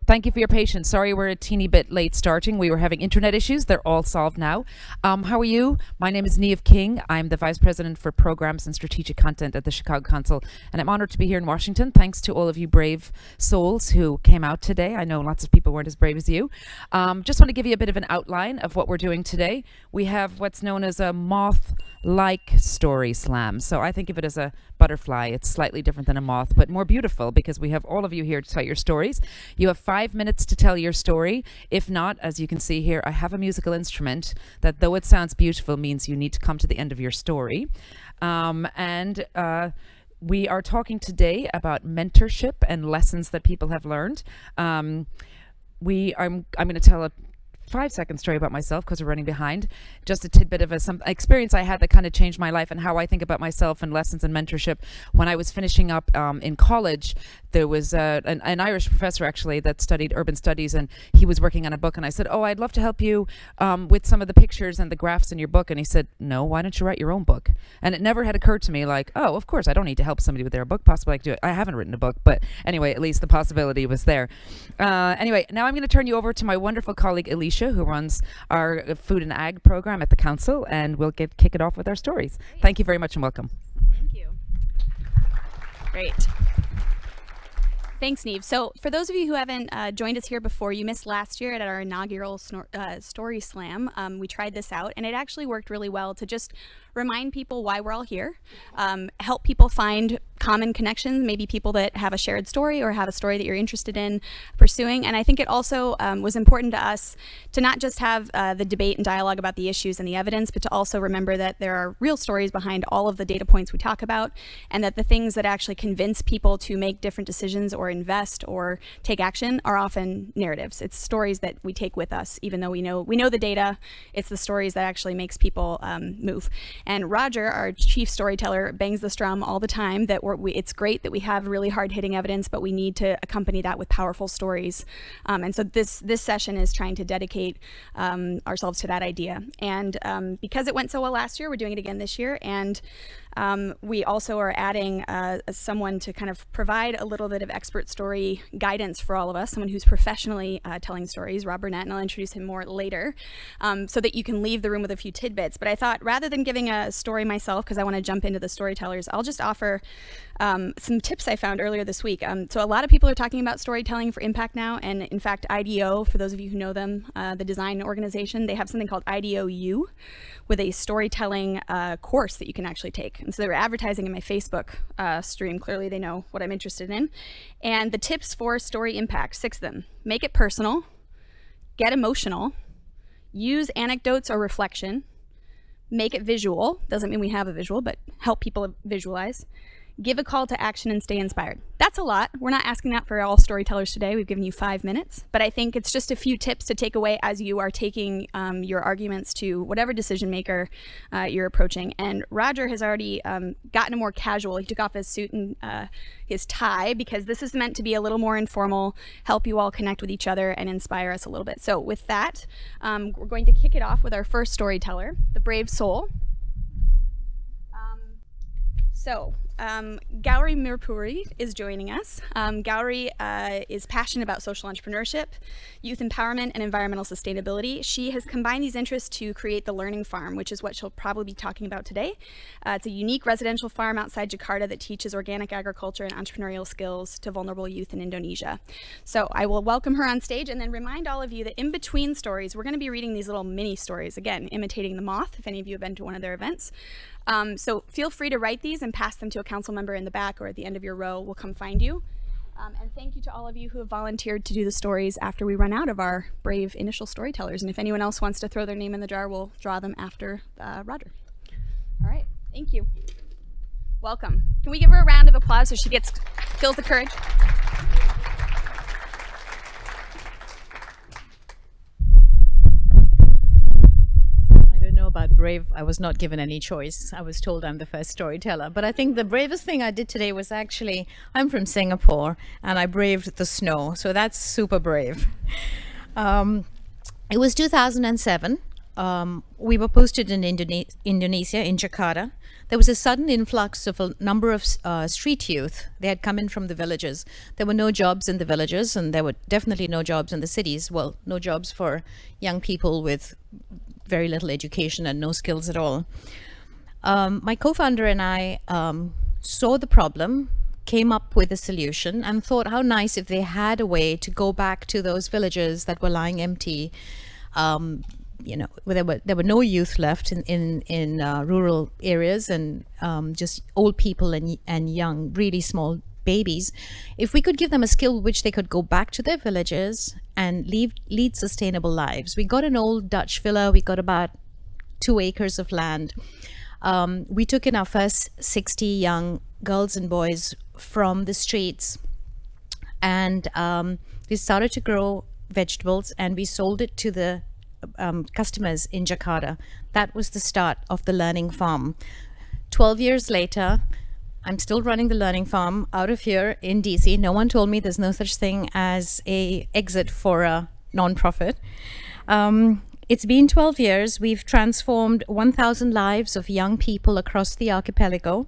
Thank you for your patience. Sorry we're a teeny bit late starting. We were having internet issues. They're all solved now. How are you? My name is Niamh King. I'm the Vice President for Programs and Strategic Content at the Chicago Council, and I'm honored to be here in Washington. Thanks to all of you brave souls who came out today. I know lots of people weren't as brave as you. Just want to give you a bit of an outline of what we're doing today. We have what's known as a moth-like story slam. So I think of it as a butterfly. It's slightly different than a moth, but more beautiful because we have all of you here to tell your stories. You have 5 minutes to tell your story. If not, as you can see here, I have a musical instrument that, though it sounds beautiful, means you need to come to the end of your story. We are talking today about mentorship and lessons that people have learned. I'm going to tell a 5-second story about myself because we're running behind. Just a tidbit of some experience I had that kind of changed my life and how I think about myself and lessons and mentorship. When I was finishing up in college, there was an Irish professor actually that studied urban studies, and he was working on a book, and I said, I'd love to help you with some of the pictures and the graphs in your book. And he said, no, why don't you write your own book? And it never had occurred to me like, of course I don't need to help somebody with their book. Possibly I could do it. I haven't written a book, but anyway, at least the possibility was there. Anyway, now I'm going to turn you over to my wonderful colleague Alesha, who runs our food and ag program at the council, and we'll kick it off with our stories. Great. Thank you very much and welcome. Thank you. Great. Thanks, Niamh. So for those of you who haven't joined us here before, you missed last year at our inaugural Story Slam. We tried this out, and it actually worked really well to just remind people why we're all here, help people find common connections, maybe people that have a shared story or have a story that you're interested in pursuing. And I think it also was important to us to not just have the debate and dialogue about the issues and the evidence, but to also remember that there are real stories behind all of the data points we talk about, and that the things that actually convince people to make different decisions or invest or take action are often narratives. It's stories that we take with us, even though we know the data. It's the stories that actually makes people move. And Roger, our chief storyteller, bangs this drum all the time that it's great that we have really hard-hitting evidence, but we need to accompany that with powerful stories. And so this session is trying to dedicate ourselves to that idea. And because it went so well last year, we're doing it again this year. And we also are adding someone to kind of provide a little bit of expert story guidance for all of us, someone who's professionally telling stories, Rob Burnett, and I'll introduce him more later, so that you can leave the room with a few tidbits. But I thought rather than giving a story myself, because I want to jump into the storytellers, I'll just offer some tips I found earlier this week. So a lot of people are talking about storytelling for impact now, and in fact, IDEO, for those of you who know them, the design organization, they have something called IDEO U, with a storytelling course that you can actually take. And so they were advertising in my Facebook stream. Clearly they know what I'm interested in. And the tips for story impact, 6 of them. Make it personal, get emotional, use anecdotes or reflection, make it visual. Doesn't mean we have a visual, but help people visualize. Give a call to action and stay inspired. That's a lot. We're not asking that for all storytellers today. We've given you 5 minutes, but I think it's just a few tips to take away as you are taking your arguments to whatever decision maker you're approaching. And Roger has already gotten a more casual. He took off his suit and his tie because this is meant to be a little more informal, help you all connect with each other and inspire us a little bit. So with that, we're going to kick it off with our first storyteller, the brave soul. Gauri Mir Puri is joining us. Gauri is passionate about social entrepreneurship, youth empowerment, and environmental sustainability. She has combined these interests to create the Learning Farm, which is what she'll probably be talking about today. It's a unique residential farm outside Jakarta that teaches organic agriculture and entrepreneurial skills to vulnerable youth in Indonesia. So I will welcome her on stage and then remind all of you that in between stories, we're going to be reading these little mini stories, again, imitating the moth, if any of you have been to one of their events. So feel free to write these and pass them to a council member in the back or at the end of your row. We'll come find you. And thank you to all of you who have volunteered to do the stories after we run out of our brave initial storytellers. And if anyone else wants to throw their name in the jar, we'll draw them after Roger. All right, thank you. Welcome. Can we give her a round of applause so she feels the courage? About brave, I was not given any choice. I was told I'm the first storyteller. But I think the bravest thing I did today was actually, I'm from Singapore and I braved the snow. So that's super brave. It was 2007 we were posted in Indonesia, in Jakarta. There was a sudden influx of a number of street youth. They had come in from the villages. There were no jobs in the villages, and there were definitely no jobs in the cities. Well, no jobs for young people with very little education and no skills at all. My co-founder and I saw the problem, came up with a solution, and thought how nice if they had a way to go back to those villages that were lying empty. There were no youth left in rural areas, and just old people and young, really small babies. If we could give them a skill which they could go back to their villages and lead sustainable lives. We got an old Dutch villa. We got about 2 acres of land. We took in our first 60 young girls and boys from the streets, and we started to grow vegetables, and we sold it to the customers in Jakarta. That was the start of the learning farm. 12 years later, I'm still running the learning farm out of here in DC. No one told me there's no such thing as a exit for a nonprofit. It's been 12 years. We've transformed 1,000 lives of young people across the archipelago.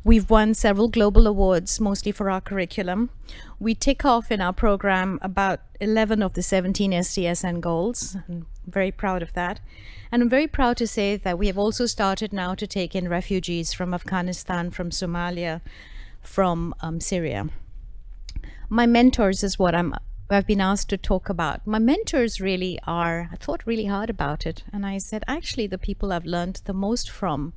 We've won several global awards, mostly for our curriculum. We tick off in our program about 11 of the 17 SDSN goals. I'm very proud of that. And I'm very proud to say that we have also started now to take in refugees from Afghanistan, from Somalia, from Syria. My mentors is what I've been asked to talk about. My mentors really are, I thought really hard about it. And I said, actually, the people I've learned the most from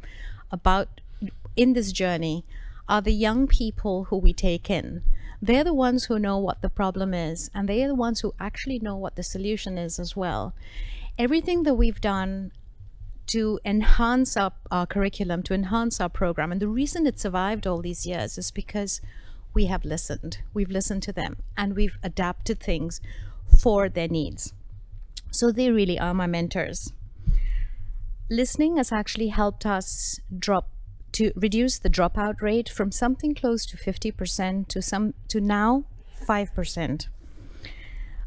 in this journey are the young people who we take in. They're the ones who know what the problem is, and they are the ones who actually know what the solution is as well. Everything that we've done to enhance our curriculum, to enhance our program, and the reason it survived all these years is because we have listened. We've listened to them, and we've adapted things for their needs. So they really are my mentors. Listening has actually helped us to reduce the dropout rate from something close to 50% to now 5%.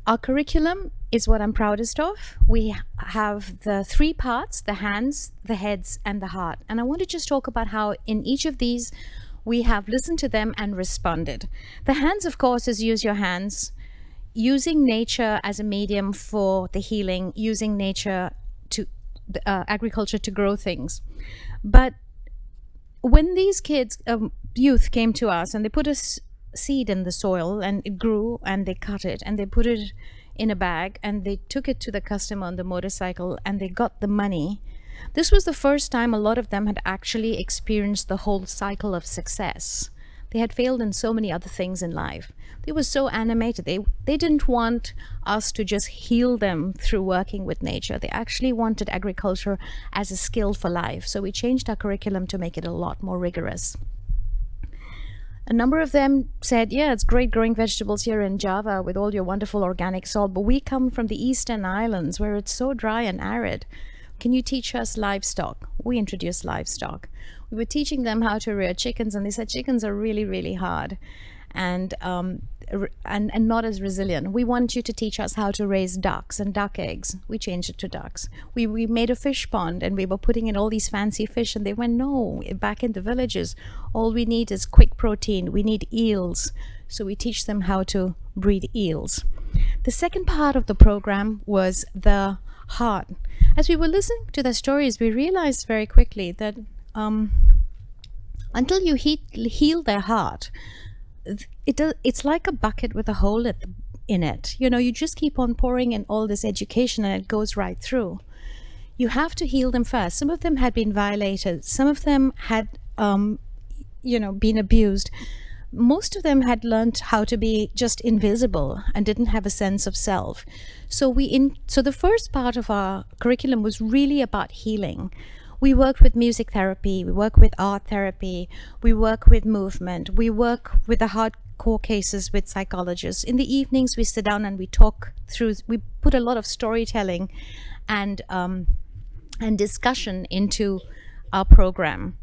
Our curriculum is what I'm proudest of. We have the 3 parts: the hands, the heads, and the heart. And I want to just talk about how in each of these we have listened to them and responded. The hands, of course, is use your hands, using nature as a medium for the healing, using nature to agriculture to grow things. But when these kids, youth came to us and they put a seed in the soil and it grew, and they cut it and they put it in a bag and they took it to the customer on the motorcycle and they got the money. This was the first time a lot of them had actually experienced the whole cycle of success. They had failed in so many other things in life. They were so animated. They didn't want us to just heal them through working with nature. They actually wanted agriculture as a skill for life. So we changed our curriculum to make it a lot more rigorous. A number of them said, yeah, it's great growing vegetables here in Java with all your wonderful organic soil, but we come from the Eastern Islands where it's so dry and arid. Can you teach us livestock? We introduced livestock. We were teaching them how to rear chickens, and they said chickens are really, really hard and not as resilient. We want you to teach us how to raise ducks and duck eggs. We changed it to ducks. We made a fish pond, and we were putting in all these fancy fish, and they went, no, back in the villages, all we need is quick protein. We need eels. So we teach them how to breed eels. The second part of the program was the heart. As we were listening to their stories, we realized very quickly that until you heal their heart, it's like a bucket with a hole in it. You know, you just keep on pouring in all this education and it goes right through. You have to heal them first. Some of them had been violated. Some of them had, been abused. Most of them had learned how to be just invisible and didn't have a sense of self. So the first part of our curriculum was really about healing. We work with music therapy, we work with art therapy, we work with movement, we work with the hardcore cases with psychologists. In the evenings, we sit down and we talk through, we put a lot of storytelling and discussion into our program.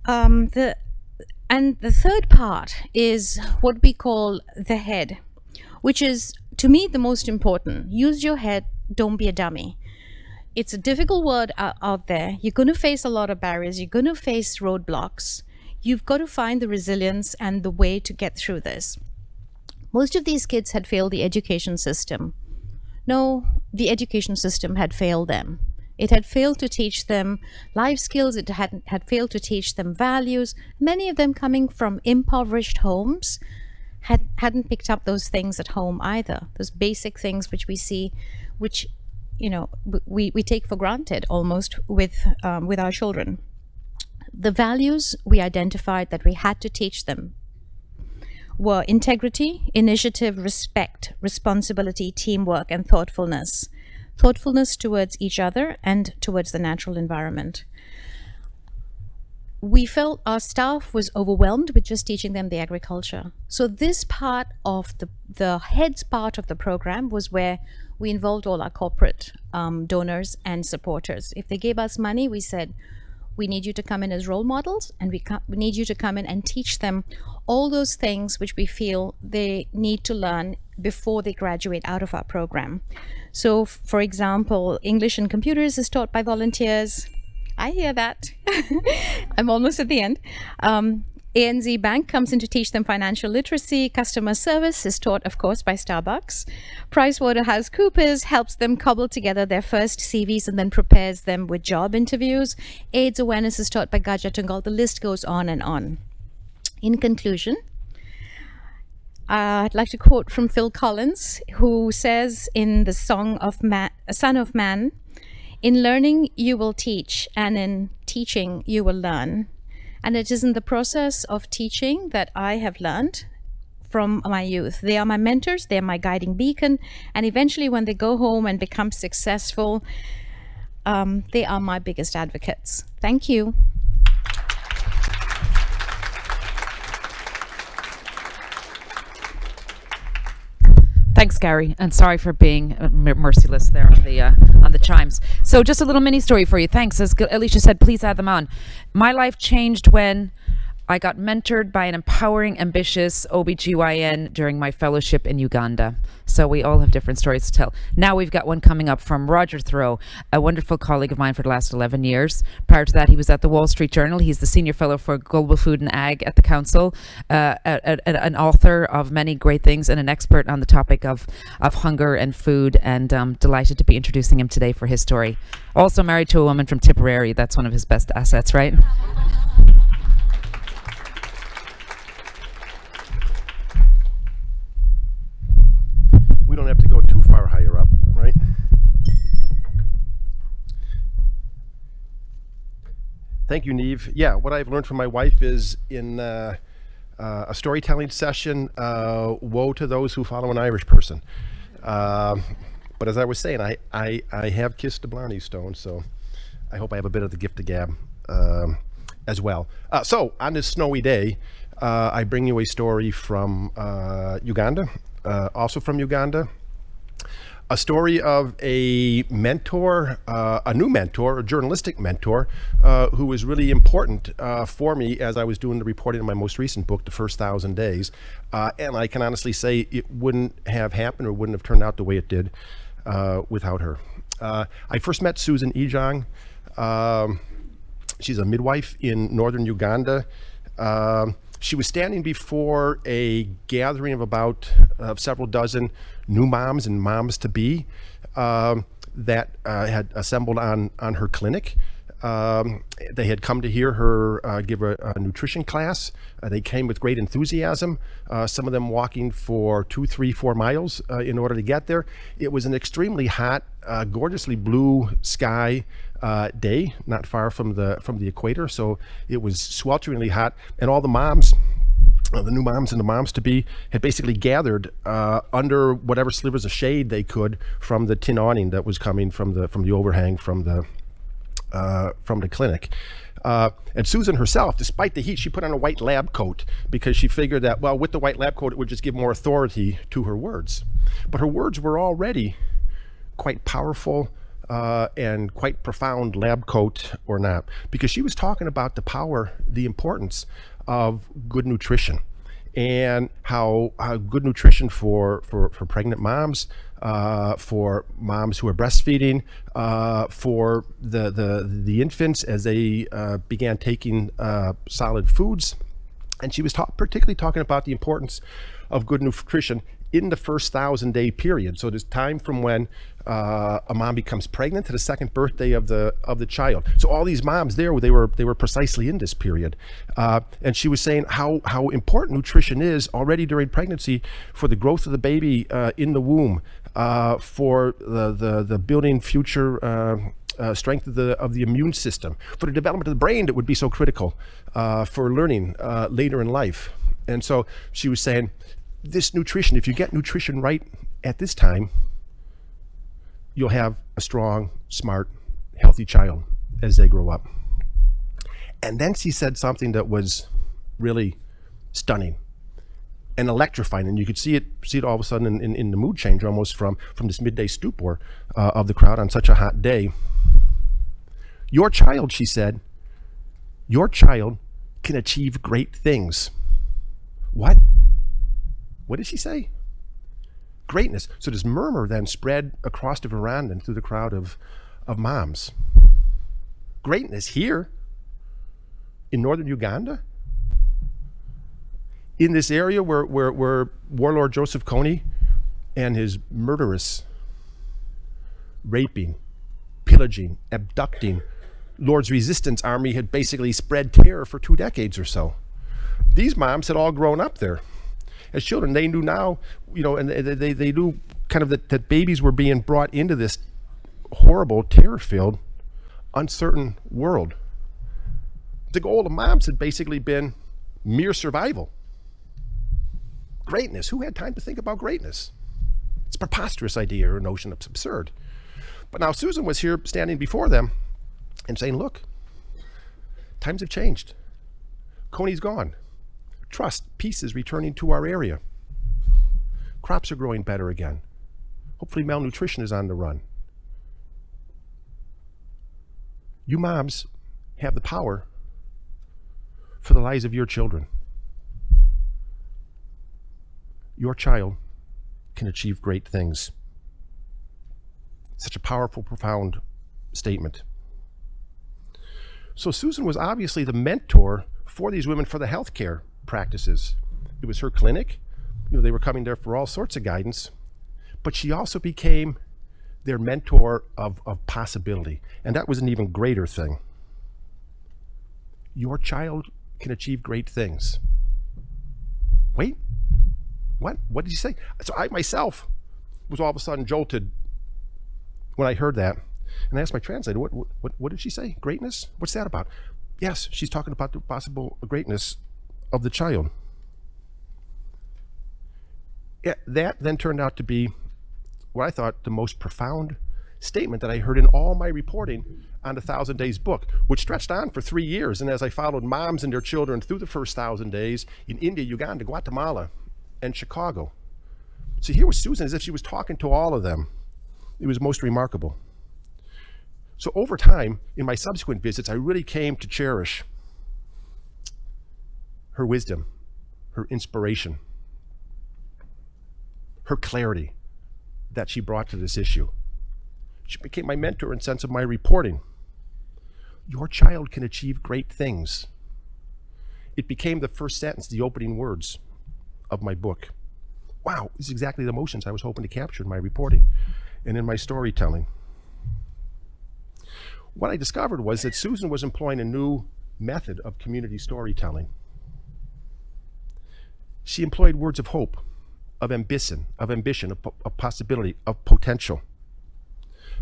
The third part is what we call the head, which is, to me, the most important. Use your head, don't be a dummy. it's a difficult world out there. You're going to face a lot of barriers. You're going to face roadblocks. You've got to find the resilience and the way to get through this. Most of these kids had failed the education system. No, the education system had failed them. It had failed to teach them life skills. It had failed to teach them values. Many of them coming from impoverished homes hadn't picked up those things at home either. Those basic things which we see, which we take for granted almost with our children. The values we identified that we had to teach them were integrity, initiative, respect, responsibility, teamwork, and thoughtfulness. Thoughtfulness towards each other and towards the natural environment. We felt our staff was overwhelmed with just teaching them the agriculture. So this part of the heads part of the program was where we involved all our corporate donors and supporters. If they gave us money, we said, we need you to come in as role models, and we need you to come in and teach them all those things which we feel they need to learn before they graduate out of our program. So, for example, English and computers is taught by volunteers. I hear that. I'm almost at the end. ANZ Bank comes in to teach them financial literacy. Customer service is taught, of course, by Starbucks. PricewaterhouseCoopers helps them cobble together their first CVs and then prepares them with job interviews. AIDS awareness is taught by Gaja Tungal. The list goes on and on. In conclusion, I'd like to quote from Phil Collins, who says in the Son of Man, "In learning you will teach, and in teaching you will learn." And it is in the process of teaching that I have learned from my youth. They are my mentors, they are my guiding beacon, and eventually when they go home and become successful, they are my biggest advocates. Thank you. Thanks, Gary, and sorry for being merciless there on the chimes. So just a little mini story for you. Thanks. As Alesha said, please add them on. My life changed when I got mentored by an empowering, ambitious OBGYN during my fellowship in Uganda. So we all have different stories to tell. Now we've got one coming up from Roger Thurow, a wonderful colleague of mine for the last 11 years. Prior to that, he was at the Wall Street Journal. He's the senior fellow for global food and ag at the council, an author of many great things and an expert on the topic of hunger and food, and delighted to be introducing him today for his story. Also married to a woman from Tipperary. That's one of his best assets, right? We don't have to go too far higher up, right? Thank you, Niamh. Yeah, what I've learned from my wife is in a storytelling session, woe to those who follow an Irish person. But as I was saying, I have kissed a Blarney Stone, so I hope I have a bit of the gift of gab as well. So on this snowy day, I bring you a story from Uganda. Also from Uganda, a story of a mentor, a new mentor, a journalistic mentor, who was really important for me as I was doing the reporting in my most recent book, The First 1,000 Days. And I can honestly say it wouldn't have happened or wouldn't have turned out the way it did without her. I first met Susan Ejong. She's a midwife in northern Uganda. She was standing before a gathering of about several dozen new moms and moms-to-be that had assembled on her clinic. They had come to hear her give a nutrition class. They came with great enthusiasm, some of them walking for 2, 3, 4 miles in order to get there. It was an extremely hot, gorgeously blue sky day, not far from the equator, so it was swelteringly hot, and all the moms, the new moms and the moms-to-be, had basically gathered under whatever slivers of shade they could from the tin awning that was coming from the overhang from the clinic. And Susan herself, despite the heat, she put on a white lab coat because she figured that, well, with the white lab coat, it would just give more authority to her words. But her words were already quite powerful and quite profound, lab coat or not, because she was talking about the power, the importance of good nutrition. and how good nutrition for pregnant moms, for moms who are breastfeeding, for the infants as they began taking solid foods. And she was particularly talking about the importance of good nutrition in the first 1,000-day period. So there's time from when a mom becomes pregnant to the second birthday of the child. So all these moms there, they were precisely in this period. And she was saying how important nutrition is already during pregnancy for the growth of the baby in the womb, for the building future strength of the immune system, for the development of the brain that would be so critical for learning later in life. And so she was saying, this nutrition, if you get nutrition right at this time, you'll have a strong, smart, healthy child as they grow up. And then she said something that was really stunning and electrifying, and you could see it all of a sudden in the mood change almost from this midday stupor of the crowd on such a hot day. Your child, she said, your child can achieve great things. What? What did she say? Greatness. So this murmur then spread across the veranda and through the crowd of moms. Greatness here in northern Uganda? In this area where Warlord Joseph Kony and his murderous, raping, pillaging, abducting Lord's Resistance Army had basically spread terror for 2 decades or so. These moms had all grown up there as children. They knew now, and they knew kind of that babies were being brought into this horrible, terror-filled, uncertain world. The goal of moms had basically been mere survival. Greatness. Who had time to think about greatness? It's a preposterous idea or notion. It's absurd. But now Susan was here standing before them and saying, look, times have changed. Kony's gone. Trust, peace is returning to our area. Crops are growing better again. Hopefully malnutrition is on the run. You moms have the power for the lives of your children. Your child can achieve great things. Such a powerful, profound statement. So Susan was obviously the mentor for these women for the healthcare practices. It was her clinic. They were coming there for all sorts of guidance. But she also became their mentor of possibility. And that was an even greater thing. Your child can achieve great things. Wait, what? What did he say? So I myself was all of a sudden jolted when I heard that. And I asked my translator, what did she say? Greatness? What's that about? Yes, she's talking about the possible greatness of the child. Yeah, that then turned out to be what I thought the most profound statement that I heard in all my reporting on the 1,000 Days book, which stretched on for 3 years. And as I followed moms and their children through the first 1,000 days in India, Uganda, Guatemala, and Chicago. So here was Susan as if she was talking to all of them. It was most remarkable. So over time, in my subsequent visits, I really came to cherish her wisdom, her inspiration, her clarity that she brought to this issue. She became my mentor in sense of my reporting. Your child can achieve great things. It became the first sentence, the opening words of my book. Wow, this is exactly the emotions I was hoping to capture in my reporting and in my storytelling. What I discovered was that Susan was employing a new method of community storytelling. She employed words of hope, of ambition, of possibility, of potential.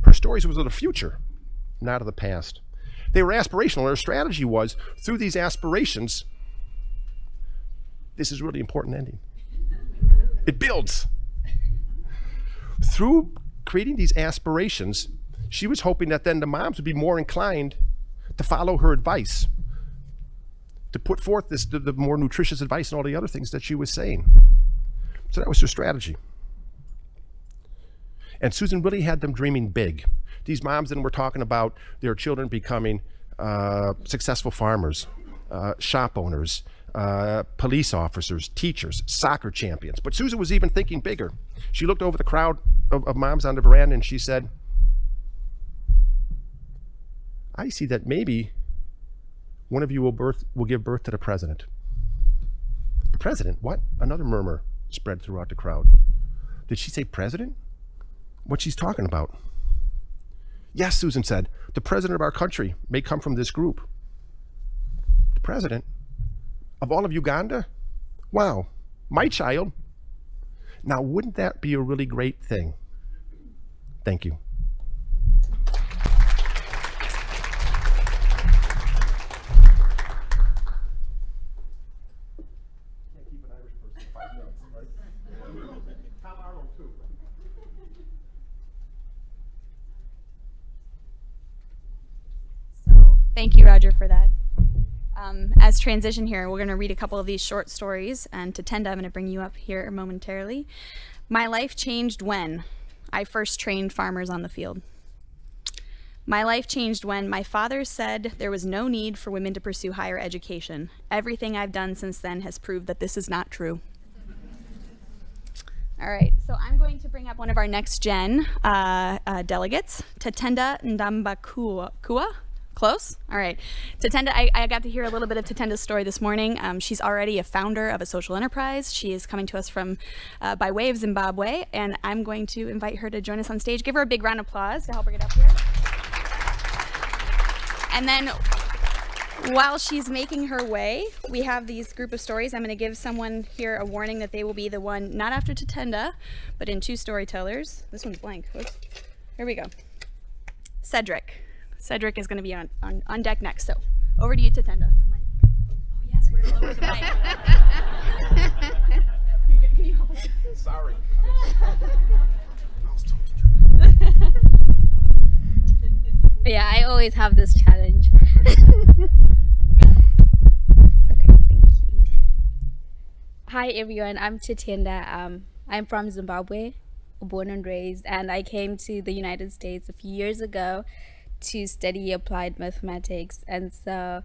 Her stories were of the future, not of the past. They were aspirational. Her strategy was, through these aspirations, this is really important ending. It builds. Through creating these aspirations, she was hoping that then the moms would be more inclined to follow her advice, to put forth the more nutritious advice and all the other things that she was saying. So that was her strategy. And Susan really had them dreaming big. These moms then were talking about their children becoming successful farmers, shop owners, police officers, teachers, soccer champions. But Susan was even thinking bigger. She looked over the crowd of moms on the veranda and she said, I see that maybe one of you will give birth to the president. The president? What? Another murmur spread throughout the crowd. Did she say president? What's she's talking about? Yes, Susan said, the president of our country may come from this group. The president? Of all of Uganda? Wow, my child. Now, wouldn't that be a really great thing? Thank you. Thank you, Roger, for that. As transition here, we're going to read a couple of these short stories, and to Tendai, I'm going to bring you up here momentarily. My life changed when I first trained farmers on the field. My life changed when my father said there was no need for women to pursue higher education. Everything I've done since then has proved that this is not true. All right, so I'm going to bring up one of our next gen delegates, Tatenda Ndambakua. Close? All right. Tatenda, I got to hear a little bit of Tatenda's story this morning. She's already a founder of a social enterprise. She is coming to us from by way of Zimbabwe, and I'm going to invite her to join us on stage. Give her a big round of applause to help her get up here. And then while she's making her way, we have these group of stories. I'm going to give someone here a warning that they will be the one, not after Tatenda, but in two storytellers. This one's blank. Whoops. Here we go. Cedric. Cedric is going to be on deck next. So over to you, Tatenda. Oh, yes, we're going to lower the mic. Can you help us? Sorry. Yeah, I always have this challenge. Okay, thank you. Hi, everyone. I'm Tatenda. I'm from Zimbabwe, born and raised, and I came to the United States a few years ago to study applied mathematics. And so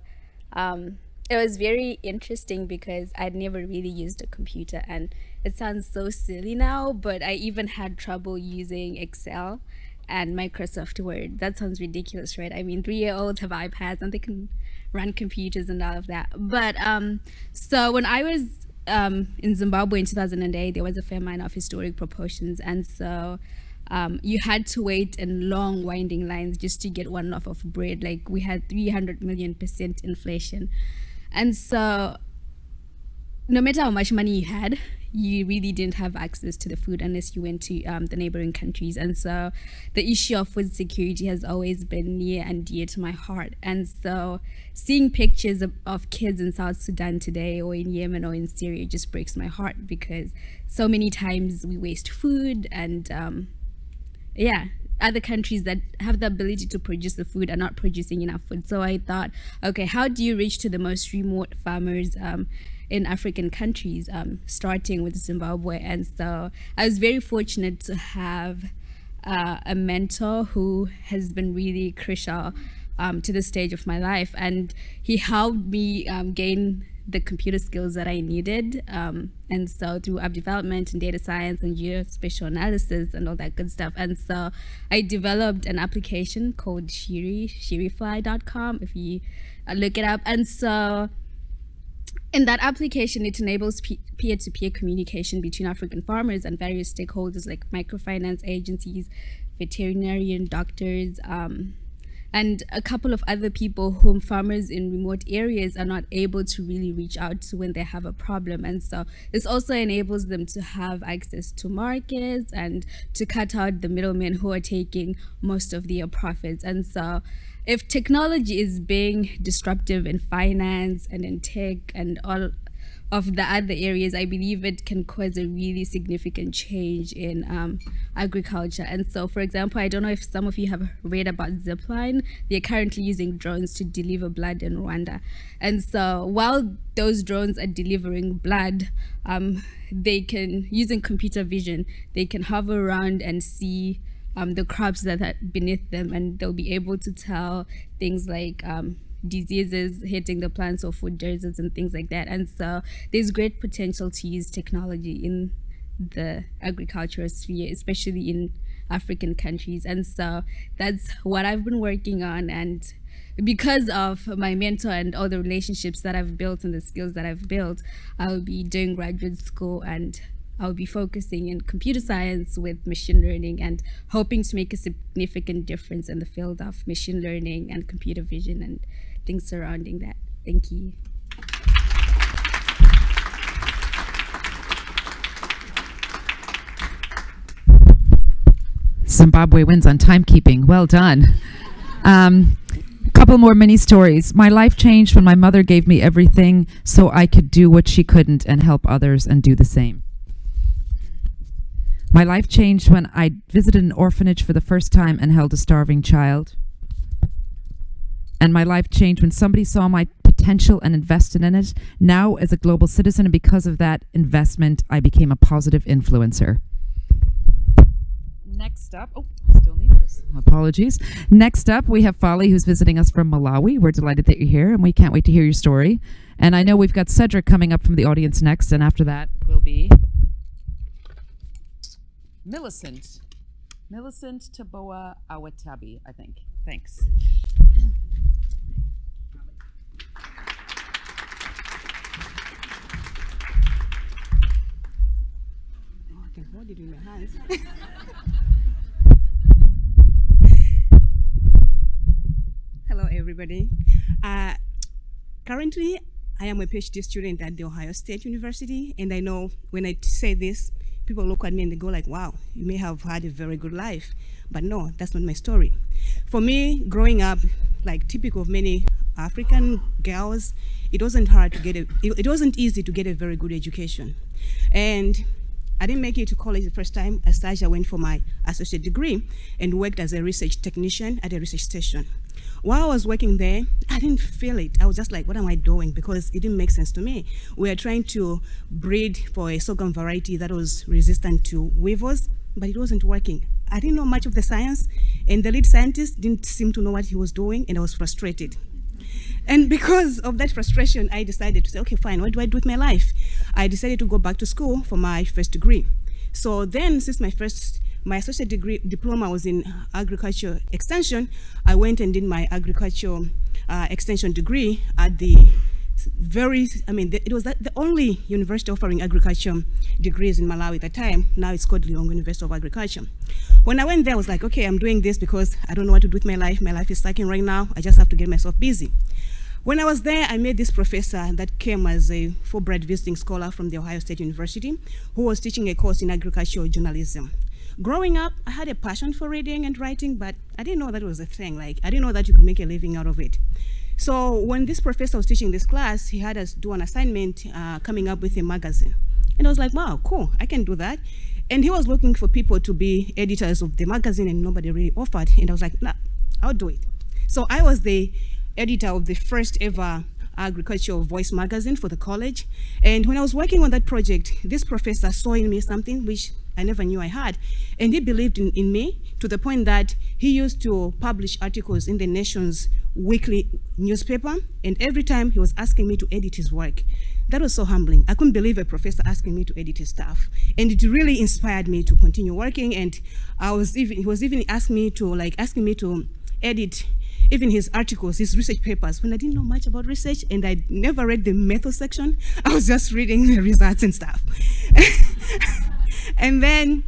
it was very interesting because I'd never really used a computer, and it sounds so silly now, but I even had trouble using Excel and Microsoft Word. That sounds ridiculous, right? I mean, 3-year-olds have iPads and they can run computers and all of that. But so when I was in Zimbabwe in 2008, there was a famine of historic proportions, and so you had to wait in long winding lines just to get one loaf of bread. Like, we had 300 million% inflation. And so no matter how much money you had, you really didn't have access to the food unless you went to the neighboring countries. And so the issue of food security has always been near and dear to my heart. And so seeing pictures of kids in South Sudan today, or in Yemen, or in Syria, just breaks my heart, because so many times we waste food, and other countries that have the ability to produce the food are not producing enough food. So I thought, okay, how do you reach to the most remote farmers in African countries, starting with Zimbabwe? And so I was very fortunate to have a mentor who has been really crucial to the stage of my life, and he helped me gain the computer skills that I needed, and so through app development and data science and geospatial analysis and all that good stuff. And so I developed an application called shirifly.com, if you look it up. And so in that application, it enables peer-to-peer communication between African farmers and various stakeholders like microfinance agencies, veterinarian doctors, and a couple of other people whom farmers in remote areas are not able to really reach out to when they have a problem. And so this also enables them to have access to markets and to cut out the middlemen who are taking most of their profits. And so if technology is being disruptive in finance and in tech and all of the other areas, I believe it can cause a really significant change in agriculture. And so, for example, I don't know if some of you have read about Zipline. They're currently using drones to deliver blood in Rwanda. And so while those drones are delivering blood, they can, using computer vision, they can hover around and see the crops that are beneath them, and they'll be able to tell things like diseases hitting the plants or food deserts and things like that. And so there's great potential to use technology in the agricultural sphere, especially in African countries. And so that's what I've been working on. And because of my mentor and all the relationships that I've built and the skills that I've built, I'll be doing graduate school and I'll be focusing in computer science with machine learning and hoping to make a significant difference in the field of machine learning and computer vision and things surrounding that. Thank you. Zimbabwe wins on timekeeping. Well done. Couple more mini stories. My life changed when my mother gave me everything so I could do what she couldn't and help others and do the same. My life changed when I visited an orphanage for the first time and held a starving child. And my life changed when somebody saw my potential and invested in it. Now, as a global citizen, and because of that investment, I became a positive influencer. Next up, I still need this. Apologies. Next up, we have Folly, who's visiting us from Malawi. We're delighted that you're here, and we can't wait to hear your story. And I know we've got Cedric coming up from the audience next, and after that will be Millicent. Millicent Taboa Awatabi, I think. Thanks. I can hold it in my hands. Hello, everybody. Currently, I am a PhD student at The Ohio State University, and I know when I say this, people look at me and they go like, wow, you may have had a very good life. But no, that's not my story. For me, growing up, like typical of many African girls, it wasn't hard to get it wasn't easy to get a very good education. And I didn't make it to college the first time. As such, I went for my associate degree and worked as a research technician at a research station. While I was working there, I didn't feel it. I was just like, what am I doing? Because it didn't make sense to me. We were trying to breed for a sorghum variety that was resistant to weevils, but it wasn't working. I didn't know much of the science, and the lead scientist didn't seem to know what he was doing, and I was frustrated. And because of that frustration, I decided to say, okay, fine, what do I do with my life? I decided to go back to school for my first degree. So then, since my associate degree diploma was in agriculture extension, I went and did my agriculture extension degree at the it was the only university offering agriculture degrees in Malawi at the time. Now it's called Lilongwe University of Agriculture. When I went there, I was like, okay, I'm doing this because I don't know what to do with my life. My life is sucking right now. I just have to get myself busy. When I was there, I met this professor that came as a Fulbright visiting scholar from the Ohio State University, who was teaching a course in agricultural journalism. Growing up, I had a passion for reading and writing, but I didn't know that was a thing. Like, I didn't know that you could make a living out of it. So when this professor was teaching this class, he had us do an assignment coming up with a magazine. And I was like, wow, cool, I can do that. And he was looking for people to be editors of the magazine, and nobody really offered. And I was like, nah, I'll do it. So I was the editor of the first ever agricultural voice magazine for the college. And when I was working on that project, this professor saw in me something which I never knew I had. And he believed in me to the point that he used to publish articles in the nation's weekly newspaper. And every time he was asking me to edit his work. That was so humbling. I couldn't believe a professor asking me to edit his stuff. And it really inspired me to continue working. And he was even asking me to edit even his articles, his research papers, when I didn't know much about research and I never read the method section. I was just reading the results and stuff. And then,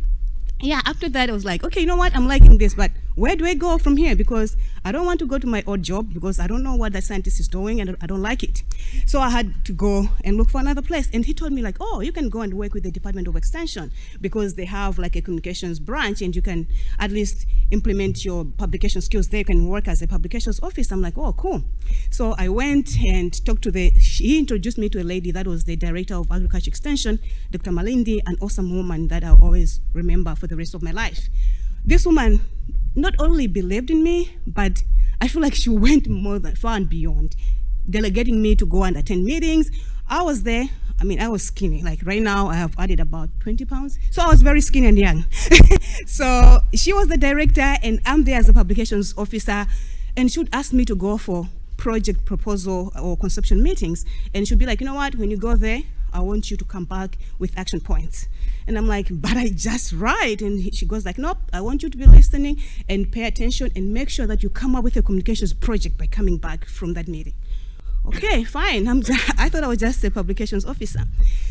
yeah, after that, I was like, okay, you know what? I'm liking this, but where do I go from here? Because I don't want to go to my old job because I don't know what the scientist is doing and I don't like it. So I had to go and look for another place. And he told me like, oh, you can go and work with the Department of Extension because they have like a communications branch and you can at least implement your publication skills there. You can work as a publications office. I'm like, oh, cool. So I went and talked to he introduced me to a lady that was the director of Agriculture Extension, Dr. Malindi, an awesome woman that I'll always remember for the rest of my life. This woman not only believed in me, but I feel like she went far and beyond, delegating me to go and attend meetings. I was there. I mean, I was skinny. Like right now, I have added about 20 pounds. So I was very skinny and young. So she was the director, and I'm there as a publications officer, and she would ask me to go for project proposal or conception meetings, and she'll be like, you know what, when you go there, I want you to come back with action points. And I'm like, but I just write. And she goes like, nope, I want you to be listening and pay attention and make sure that you come up with a communications project by coming back from that meeting. Okay, fine. I thought I was just a publications officer.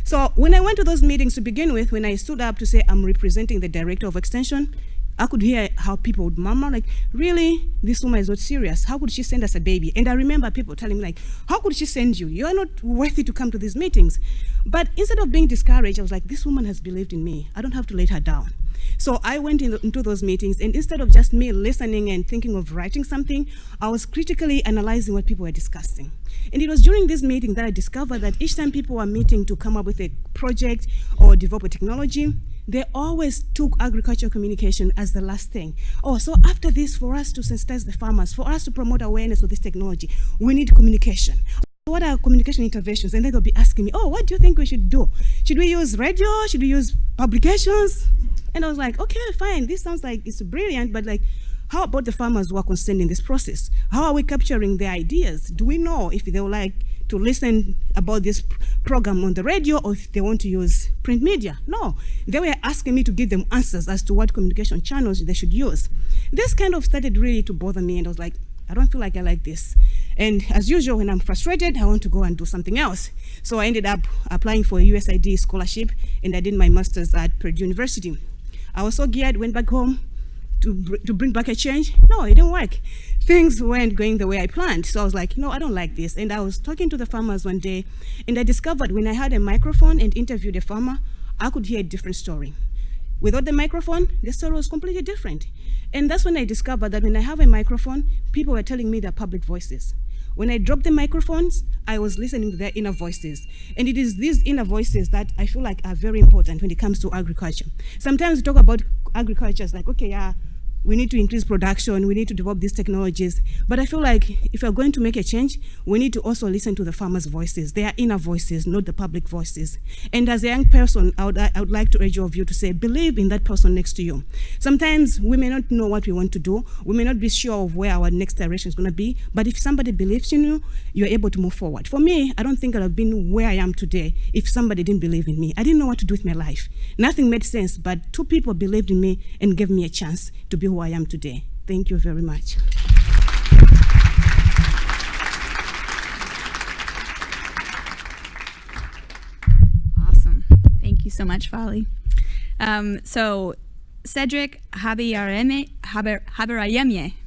So when I went to those meetings to begin with, when I stood up to say I'm representing the director of extension, I could hear how people would murmur, like, really, this woman is not serious. How could she send us a baby? And I remember people telling me, like, how could she send you? You are not worthy to come to these meetings. But instead of being discouraged, I was like, this woman has believed in me. I don't have to let her down. So I went into those meetings, and instead of just me listening and thinking of writing something, I was critically analyzing what people were discussing. And it was during this meeting that I discovered that each time people were meeting to come up with a project or develop a technology, they always took agricultural communication as the last thing. Oh, so after this, for us to sensitize the farmers, for us to promote awareness of this technology, we need communication. What are communication interventions? And then they'll be asking me, oh, what do you think we should do? Should we use radio? Should we use publications? And I was like, okay, fine. This sounds like it's brilliant, but like, how about the farmers who are concerned in this process? How are we capturing their ideas? Do we know if they would like to listen about this program on the radio or if they want to use print media? No, they were asking me to give them answers as to what communication channels they should use. This kind of started really to bother me, and I was like, I don't feel like I like this. And as usual, when I'm frustrated, I want to go and do something else. So I ended up applying for a USAID scholarship, and I did my master's at Purdue University. I was so geared, went back home to bring back a change. No, it didn't work. Things weren't going the way I planned. So I was like, no, I don't like this. And I was talking to the farmers one day, and I discovered when I had a microphone and interviewed a farmer, I could hear a different story. Without the microphone, the story was completely different. And that's when I discovered that when I have a microphone, people were telling me their public voices. When I dropped the microphones, I was listening to their inner voices. And it is these inner voices that I feel like are very important when it comes to agriculture. Sometimes we talk about agriculture as like, okay, yeah, we need to increase production, we need to develop these technologies. But I feel like if we're going to make a change, we need to also listen to the farmers' voices, their inner voices, not the public voices. And as a young person, I would like to urge all of you to say, believe in that person next to you. Sometimes we may not know what we want to do, we may not be sure of where our next direction is going to be, but if somebody believes in you, you're able to move forward. For me, I don't think I'd have been where I am today if somebody didn't believe in me. I didn't know what to do with my life. Nothing made sense, but two people believed in me and gave me a chance to be who I am today. Thank you very much. Awesome. Thank you so much, Folly. So Cedric Haberayemye.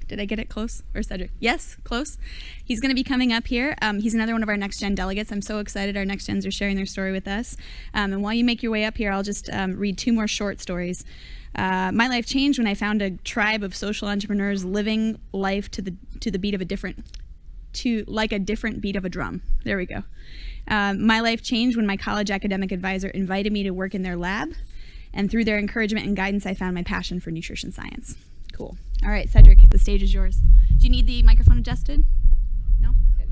Did I get it close? Or Cedric? Yes, close. He's going to be coming up here. He's another one of our Next Gen delegates. I'm so excited our Next Gens are sharing their story with us. And while you make your way up here, I'll just read two more short stories. My life changed when I found a tribe of social entrepreneurs living life to the beat of a different beat of a drum. There we go. My life changed when my college academic advisor invited me to work in their lab, and through their encouragement and guidance, I found my passion for nutrition science. Cool. All right, Cedric, the stage is yours. Do you need the microphone adjusted? No? Good.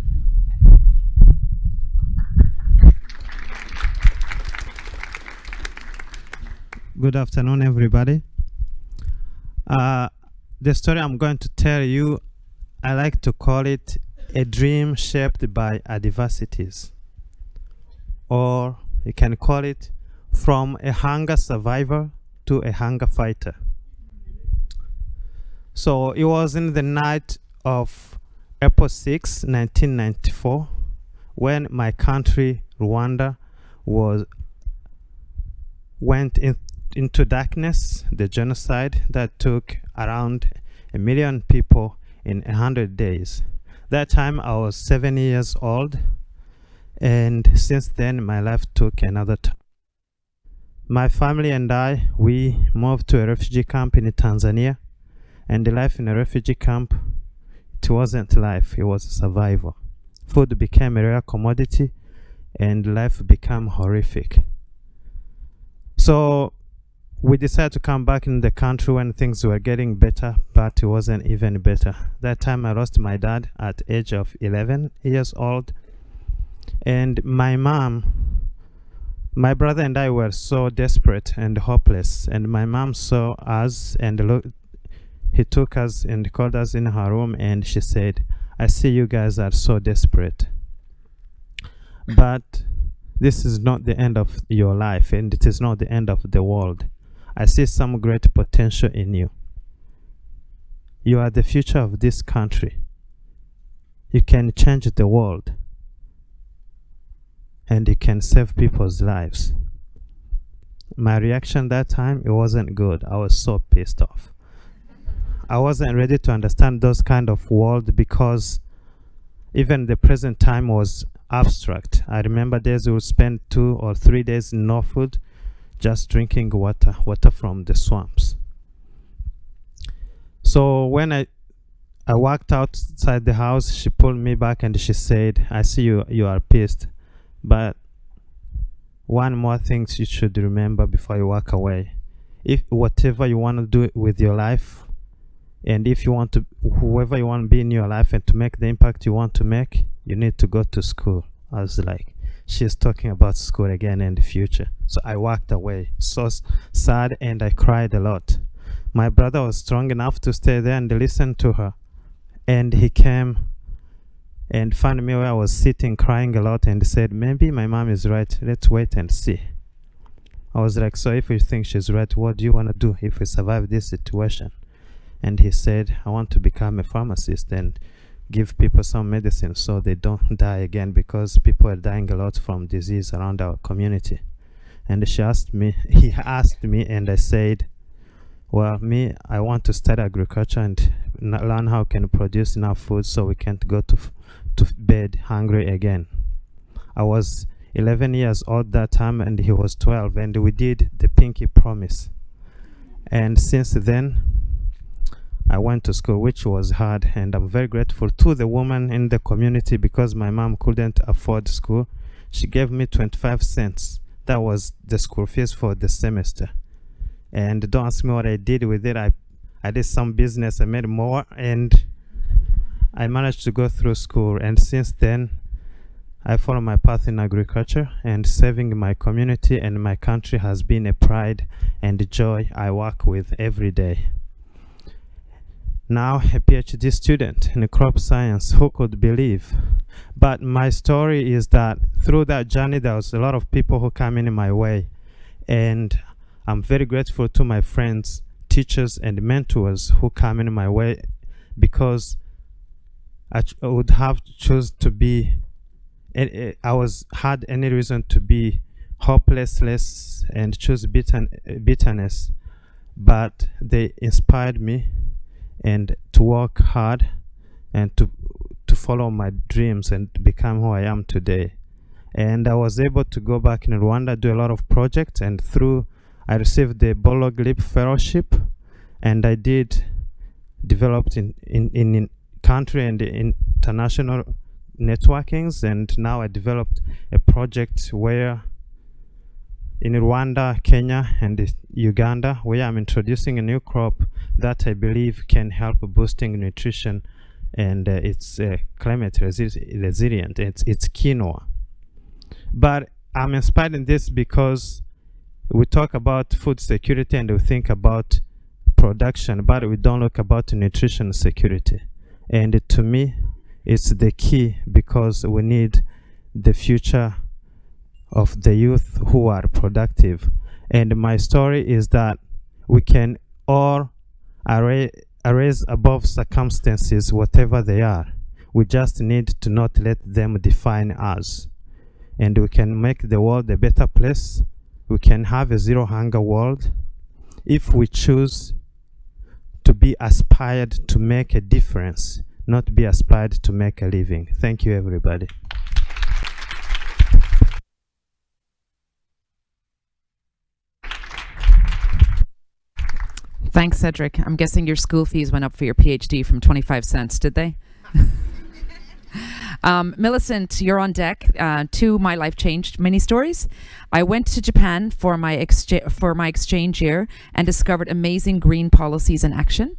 Good afternoon, everybody. The story I'm going to tell you, I like to call it a dream shaped by adversities. Or you can call it from a hunger survivor to a hunger fighter. So it was in the night of April 6, 1994, when my country, Rwanda, went into darkness, the genocide that took around 1 million people in 100 days. That time I was 7 years old, and since then my life took another turn. My family and I, we moved to a refugee camp in Tanzania, and the life in a refugee camp, it wasn't life, it was survival. Food became a rare commodity, and life became horrific. So we decided to come back in the country when things were getting better, but it wasn't even better. That time I lost my dad at the age of 11 years old, and my mom, my brother and I were so desperate and hopeless, and my mom saw us and he took us and called us in her room, and she said, I see you guys are so desperate. But this is not the end of your life, and it is not the end of the world. I see some great potential in you. You are the future of this country. You can change the world, and you can save people's lives. My reaction that time, it wasn't good. I was so pissed off. I wasn't ready to understand those kind of world, because even the present time was abstract. I remember days we would spend 2 or 3 days no food, just drinking water from the swamps. So when I walked outside the house, she pulled me back and she said, I see you are pissed, but one more thing you should remember before you walk away. If whatever you want to do with your life, and if you want to, whoever you want to be in your life and to make the impact you want to make, you need to go to school. I was like, she's talking about school again in the future. So I walked away, so sad, and I cried a lot. My brother was strong enough to stay there and listen to her. And he came and found me where I was sitting crying a lot and said, maybe my mom is right, let's wait and see. I was like, so if you think she's right, what do you want to do if we survive this situation? And he said, I want to become a pharmacist and give people some medicine so they don't die again, because people are dying a lot from disease around our community. And he asked me, and I said, well, I want to study agriculture and learn how we can produce enough food so we can't go to bed hungry again. I was 11 years old that time and he was 12, and we did the pinky promise. And since then, I went to school, which was hard, and I'm very grateful to the woman in the community, because my mom couldn't afford school. She gave me 25 cents. That was the school fees for the semester. And don't ask me what I did with it. I did some business, I made more, and I managed to go through school. And since then, I follow my path in agriculture, and serving my community and my country has been a pride and a joy I work with every day. Now a PhD student in crop science, who could believe? But my story is that through that journey, there was a lot of people who came in my way. And I'm very grateful to my friends, teachers, and mentors who come in my way, because I would have choose to be, had any reason to be hopeless and choose bitterness, but they inspired me and to work hard and to follow my dreams and become who I am today. And I was able to go back in Rwanda, do a lot of projects, and I received the Bolo Glip Fellowship, and I developed in country and international networkings, and now I developed a project where in Rwanda, Kenya, and Uganda, where I'm introducing a new crop that I believe can help boosting nutrition, and it's climate resilient. It's quinoa. But I'm inspired in this because we talk about food security and we think about production, but we don't look about nutrition security. And to me, it's the key, because we need the future of the youth who are productive. And my story is that we can all arise above circumstances, whatever they are. We just need to not let them define us. And we can make the world a better place. We can have a zero hunger world if we choose to be aspired to make a difference, not be aspired to make a living. Thank you, everybody. Thanks, Cedric. I'm guessing your school fees went up for your PhD from 25 cents, did they? Millicent, you're on deck. 2 My Life Changed mini stories. I went to Japan for my exchange year and discovered amazing green policies in action.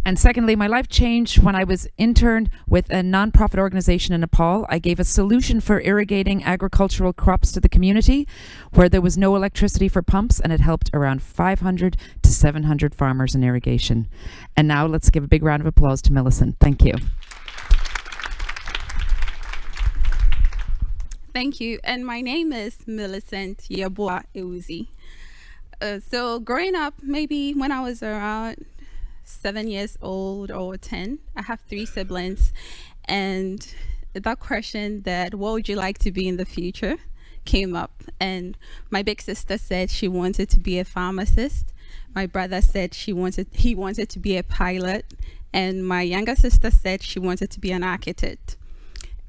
And secondly, my life changed when I was interned with a nonprofit organization in Nepal. I gave a solution for irrigating agricultural crops to the community where there was no electricity for pumps, and it helped around 500 to 700 farmers in irrigation. And now let's give a big round of applause to Millicent. Thank you. Thank you. And my name is Millicent Yabua Ewuzi. So growing up, maybe when I was around 7 years old or 10, I have 3 siblings. And that question that what would you like to be in the future came up. And my big sister said she wanted to be a pharmacist. My brother said he wanted to be a pilot. And my younger sister said she wanted to be an architect.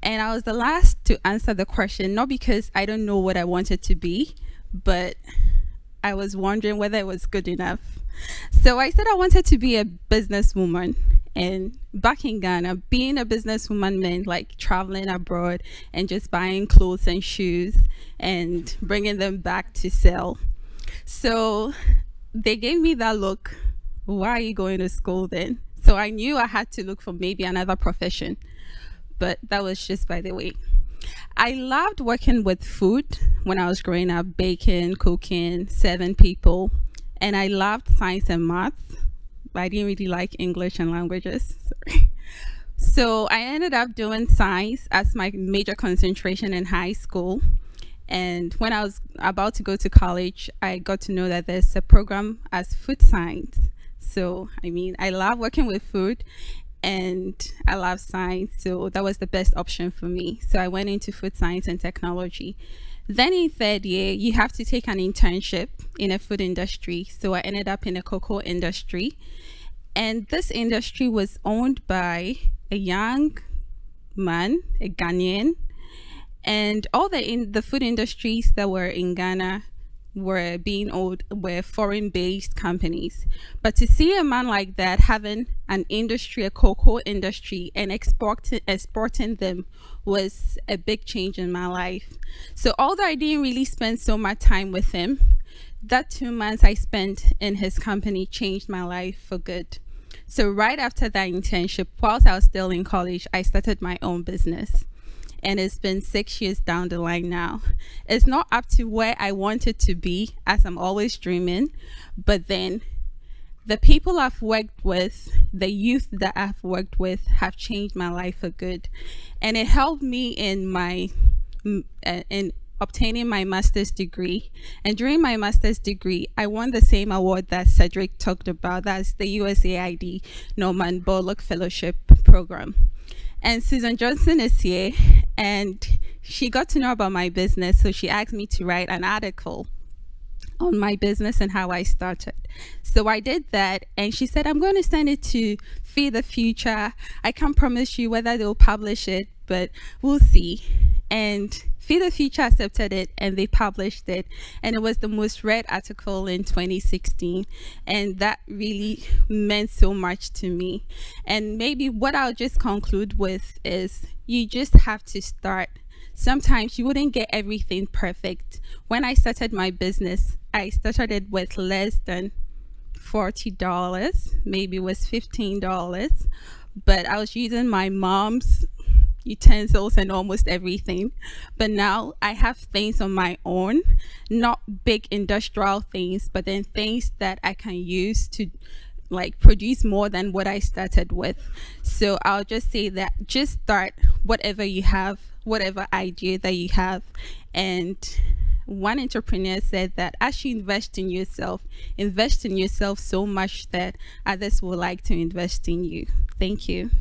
And I was the last to answer the question, not because I don't know what I wanted to be, but I was wondering whether it was good enough. So I said I wanted to be a businesswoman. And back in Ghana, being a businesswoman meant like traveling abroad and just buying clothes and shoes and bringing them back to sell. So they gave me that look, why are you going to school then? So I knew I had to look for maybe another profession. But that was just by the way. I loved working with food when I was growing up, baking, cooking, serving people. And I loved science and math, but I didn't really like English and languages. Sorry. So I ended up doing science as my major concentration in high school. And when I was about to go to college, I got to know that there's a program as food science. So, I mean, I love working with food. And I love science, so that was the best option for me. So I went into food science and technology. Then in 3rd year, you have to take an internship in a food industry. So I ended up in the cocoa industry. And this industry was owned by a young man, a Ghanaian. And all the food industries that were in Ghana were being owned were foreign-based companies. But to see a man like that having an industry, a cocoa industry, and exporting them was a big change in my life. So although I didn't really spend so much time with him, that 2 months I spent in his company changed my life for good. So right after that internship, whilst I was still in college, I started my own business. And it's been 6 years down the line now. It's not up to where I wanted to be, as I'm always dreaming, but then the people I've worked with, the youth that I've worked with have changed my life for good. And it helped me in obtaining my master's degree. And during my master's degree, I won the same award that Cedric talked about. That's the USAID Norman Borlaug Fellowship Program. And Susan Johnson is here, and she got to know about my business, so she asked me to write an article on my business and how I started. So I did that, and she said, I'm going to send it to Feed the Future. I can't promise you whether they'll publish it, but we'll see. And Feed the Future accepted it, and they published it, and it was the most read article in 2016, and that really meant so much to me. And maybe what I'll just conclude with is you just have to start. Sometimes you wouldn't get everything perfect. When I started my business, I started it with less than $40, maybe it was $15, but I was using my mom's utensils and almost everything. But now I have things on my own, not big industrial things, but then things that I can use to like produce more than what I started with. So I'll just say that just start whatever you have, whatever idea that you have. And one entrepreneur said that as you invest in yourself so much that others will like to invest in you. Thank you.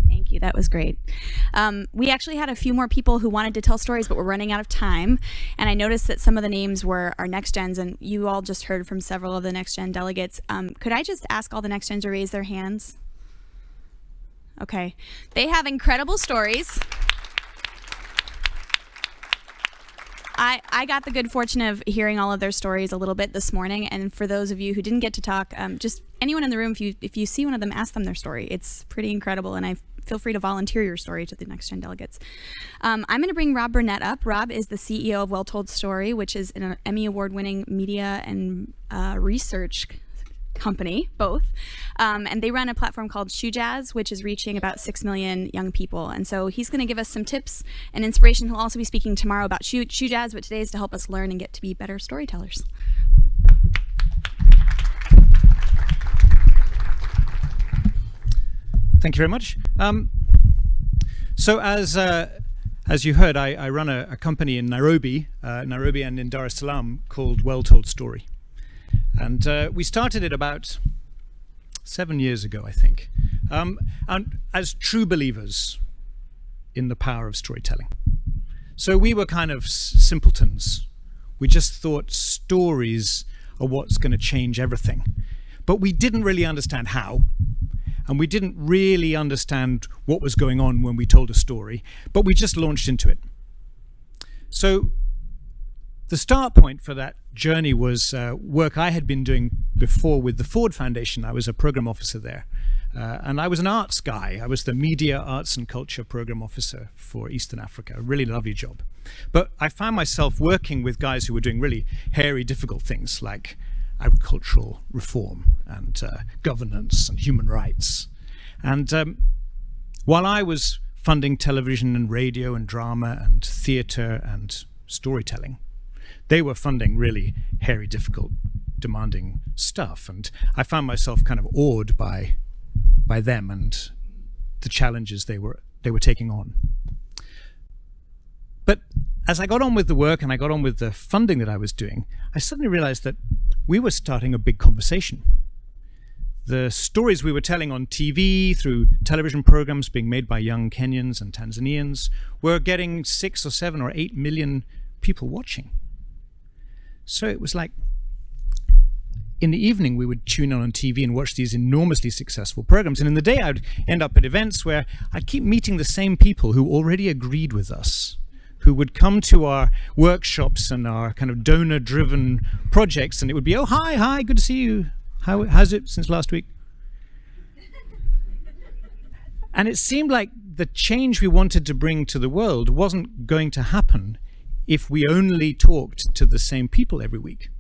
Thank you. That was great. We actually had a few more people who wanted to tell stories, but we're running out of time. And I noticed that some of the names were our Next Gens, and you all just heard from several of the Next Gen delegates. Could I just ask all the Next Gens to raise their hands? Okay. They have incredible stories. I got the good fortune of hearing all of their stories a little bit this morning, and for those of you who didn't get to talk, just anyone in the room, if you see one of them, ask them their story. It's pretty incredible, and I feel free to volunteer your story to the Next Gen delegates. I'm going to bring Rob Burnett up. Rob is the CEO of Well Told Story, which is an Emmy Award-winning media and research company, both. And they run a platform called Shoe Jazz, which is reaching about 6 million young people. And so he's going to give us some tips and inspiration. He'll also be speaking tomorrow about Shoe Jazz, but today is to help us learn and get to be better storytellers. Thank you very much. So as you heard, I run a company in Nairobi and in Dar es Salaam called Well Told Story. And we started it about 7 years ago, I think, and as true believers in the power of storytelling. So we were kind of simpletons. We just thought stories are what's going to change everything. But we didn't really understand how. And we didn't really understand what was going on when we told a story, but we just launched into it. So the start point for that journey was work I had been doing before with the Ford Foundation. I was a program officer there. And I was an arts guy. I was the Media, Arts and Culture Program Officer for Eastern Africa, a really lovely job. But I found myself working with guys who were doing really hairy, difficult things like agricultural reform and governance and human rights. And while I was funding television and radio and drama and theatre and storytelling, they were funding really hairy, difficult, demanding stuff. And I found myself kind of awed by them and the challenges they were taking on. But as I got on with the work and I got on with the funding that I was doing, I suddenly realized that we were starting a big conversation. The stories we were telling on TV, through television programs being made by young Kenyans and Tanzanians, were getting 6 or 7 or 8 million people watching. So it was like, in the evening, we would tune on TV and watch these enormously successful programs. And in the day, I'd end up at events where I'd keep meeting the same people who already agreed with us, who would come to our workshops and our kind of donor-driven projects, and it would be, oh, hi, good to see you. How's it since last week? And it seemed like the change we wanted to bring to the world wasn't going to happen if we only talked to the same people every week.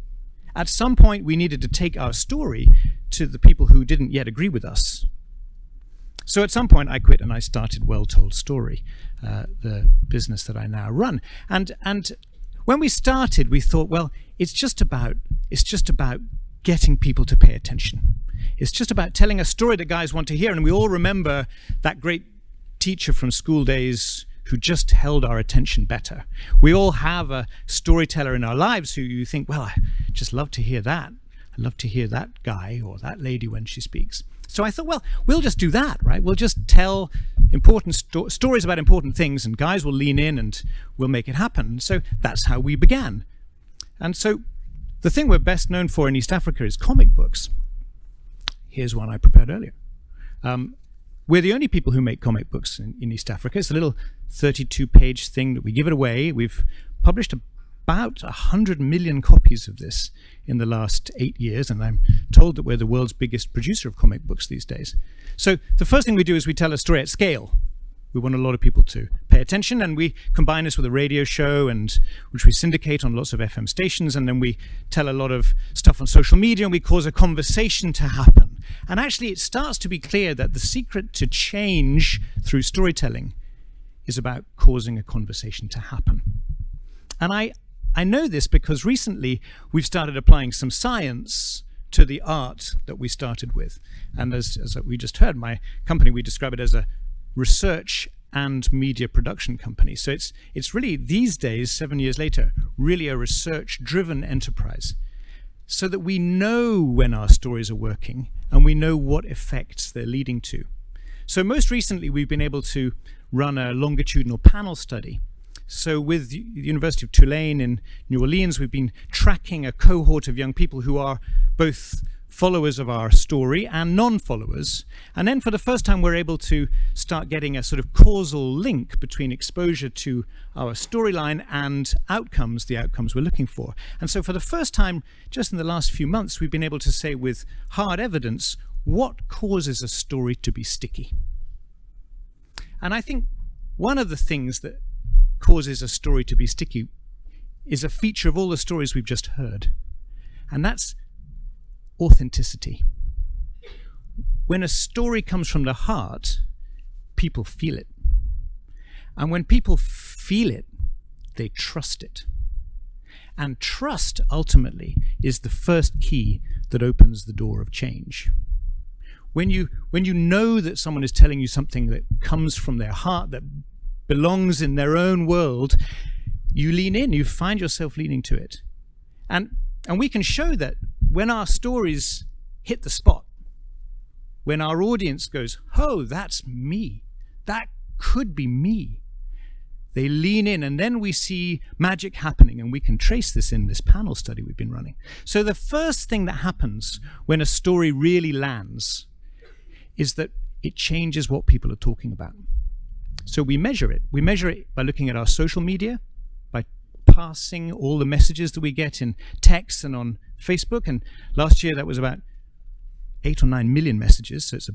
At some point, we needed to take our story to the people who didn't yet agree with us. So at some point, I quit and I started Well Told Story, the business that I now run. And when we started, we thought, well, it's just about getting people to pay attention. It's just about telling a story that guys want to hear. And we all remember that great teacher from school days who just held our attention better. We all have a storyteller in our lives who you think, well, I just love to hear that. I love to hear that guy or that lady when she speaks. So I thought, well, we'll just do that, right? We'll just tell important stories about important things, and guys will lean in and we'll make it happen. So that's how we began. And so the thing we're best known for in East Africa is comic books. Here's one I prepared earlier. We're the only people who make comic books in East Africa. It's a little 32-page thing that we give it away. We've published about 100 million copies of this in the last 8 years, and I'm told that we're the world's biggest producer of comic books these days. So the first thing we do is we tell a story at scale. We want a lot of people to pay attention, and we combine this with a radio show, and which we syndicate on lots of FM stations, and then we tell a lot of stuff on social media, and we cause a conversation to happen. And actually, it starts to be clear that the secret to change through storytelling is about causing a conversation to happen. And I know this because recently we've started applying some science to the art that we started with. And as we just heard, my company, we describe it as a research and media production company. So it's really, these days, 7 years later, really a research-driven enterprise, so that we know when our stories are working and we know what effects they're leading to. So most recently, we've been able to run a longitudinal panel study. So with the University of Tulane in New Orleans, we've been tracking a cohort of young people who are both followers of our story and non-followers. And then for the first time, we're able to start getting a sort of causal link between exposure to our storyline and outcomes, the outcomes we're looking for. And so for the first time, just in the last few months, we've been able to say with hard evidence, what causes a story to be sticky? And I think one of the things that causes a story to be sticky is a feature of all the stories we've just heard. And that's authenticity. When a story comes from the heart, people feel it. And when people feel it, they trust it. And trust, ultimately, is the first key that opens the door of change. when you know that someone is telling you something that comes from their heart, that belongs in their own world, you lean in, you find yourself leaning to it. And we can show that when our stories hit the spot, when our audience goes, oh, that's me, that could be me, they lean in, and then we see magic happening, and we can trace this in this panel study we've been running. So the first thing that happens when a story really lands is that it changes what people are talking about. So we measure it. We measure it by looking at our social media, by passing all the messages that we get in text and on Facebook. And last year that was about 8 or 9 million messages, so it's a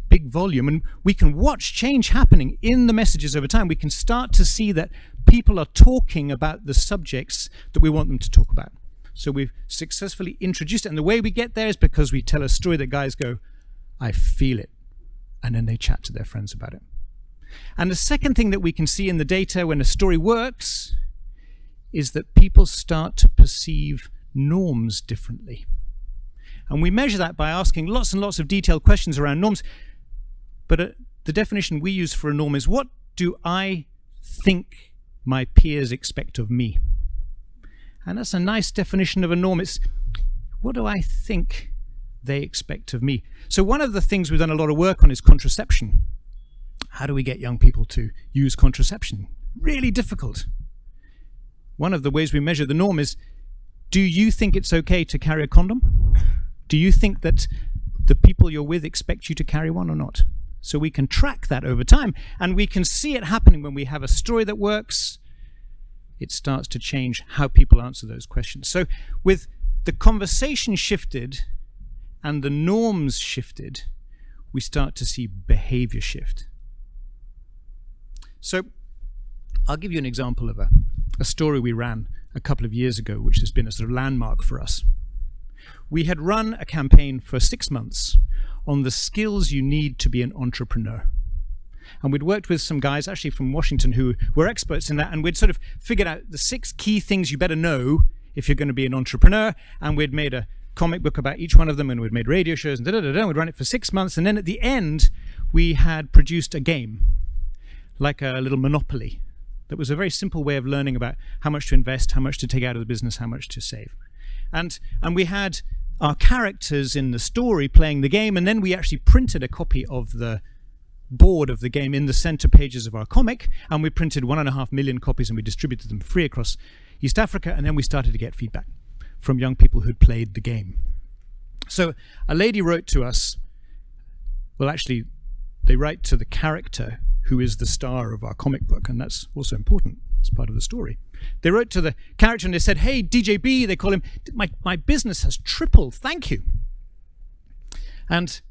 big volume. And we can watch change happening in the messages over time. We can start to see that people are talking about the subjects that we want them to talk about. So we've successfully introduced it. And the way we get there is because we tell a story that guys go, I feel it. And then they chat to their friends about it. And the second thing that we can see in the data when a story works is that people start to perceive norms differently. And we measure that by asking lots and lots of detailed questions around norms. But the definition we use for a norm is, what do I think my peers expect of me? And that's a nice definition of a norm. It's, what do I think they expect of me? So one of the things we've done a lot of work on is contraception. How do we get young people to use contraception? Really difficult. One of the ways we measure the norm is, do you think it's okay to carry a condom? Do you think that the people you're with expect you to carry one or not? So we can track that over time, and we can see it happening when we have a story that works. It starts to change how people answer those questions. So with the conversation shifted and the norms shifted, we start to see behavior shift. So I'll give you an example of a story we ran a couple of years ago, which has been a sort of landmark for us. We had run a campaign for 6 months on the skills you need to be an entrepreneur. And we'd worked with some guys actually from Washington who were experts in that, and we'd sort of figured out the 6 key things you better know if you're going to be an entrepreneur, and we'd made a comic book about each one of them, and we'd made radio shows, and we'd run it for 6 months, and then at the end we had produced a game, like a little Monopoly, that was a very simple way of learning about how much to invest, how much to take out of the business, how much to save. And we had our characters in the story playing the game, and then we actually printed a copy of the board of the game in the center pages of our comic, and we printed 1.5 million copies, and we distributed them free across East Africa, and then we started to get feedback from young people who'd played the game. So a lady wrote to us, well actually they write to the character who is the star of our comic book, and that's also important. It's part of the story. They wrote to the character and they said, hey, DJB, they call him, my business has tripled, thank you. And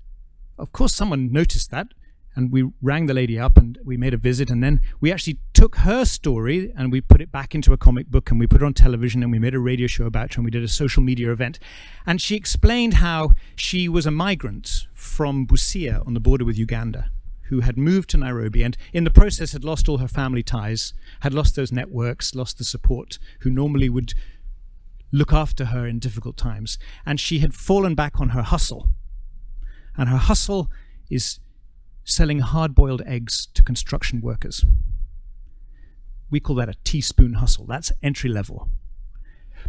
of course someone noticed that, and we rang the lady up and we made a visit, and then we actually took her story and we put it back into a comic book, and we put it on television, and we made a radio show about her, and we did a social media event. And she explained how she was a migrant from Busia on the border with Uganda, who had moved to Nairobi, and in the process had lost all her family ties, had lost those networks, lost the support, who normally would look after her in difficult times. And she had fallen back on her hustle. And her hustle is selling hard-boiled eggs to construction workers. We call that a teaspoon hustle. That's entry level.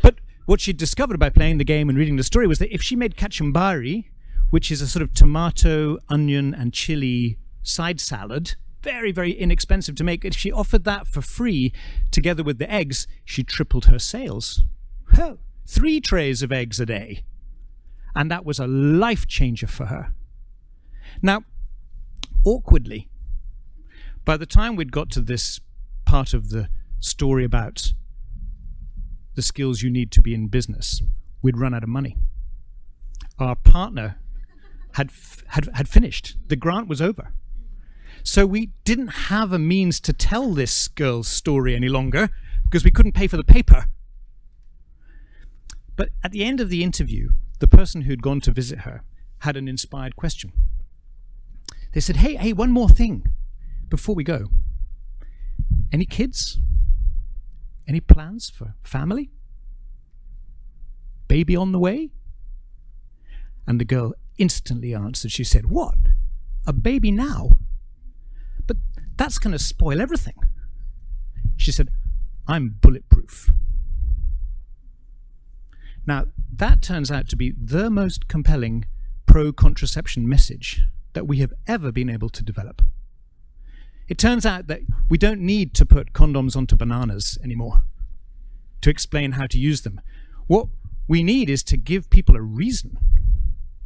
But what she discovered by playing the game and reading the story was that if she made kachumbari, which is a sort of tomato, onion, and chili side salad, very, very inexpensive to make, if she offered that for free together with the eggs, she tripled her sales. 3 trays of eggs a day. And that was a life changer for her. Now, awkwardly, by the time we'd got to this part of the story about the skills you need to be in business, we'd run out of money. Our partner had finished. The grant was over. So we didn't have a means to tell this girl's story any longer because we couldn't pay for the paper. But at the end of the interview, the person who'd gone to visit her had an inspired question. They said, hey, one more thing before we go. Any kids? Any plans for family? Baby on the way? And the girl instantly answered. She said, "What? A baby now? But that's going to spoil everything." She said, "I'm bulletproof." Now, that turns out to be the most compelling pro-contraception message that we have ever been able to develop. It turns out that we don't need to put condoms onto bananas anymore to explain how to use them. What we need is to give people a reason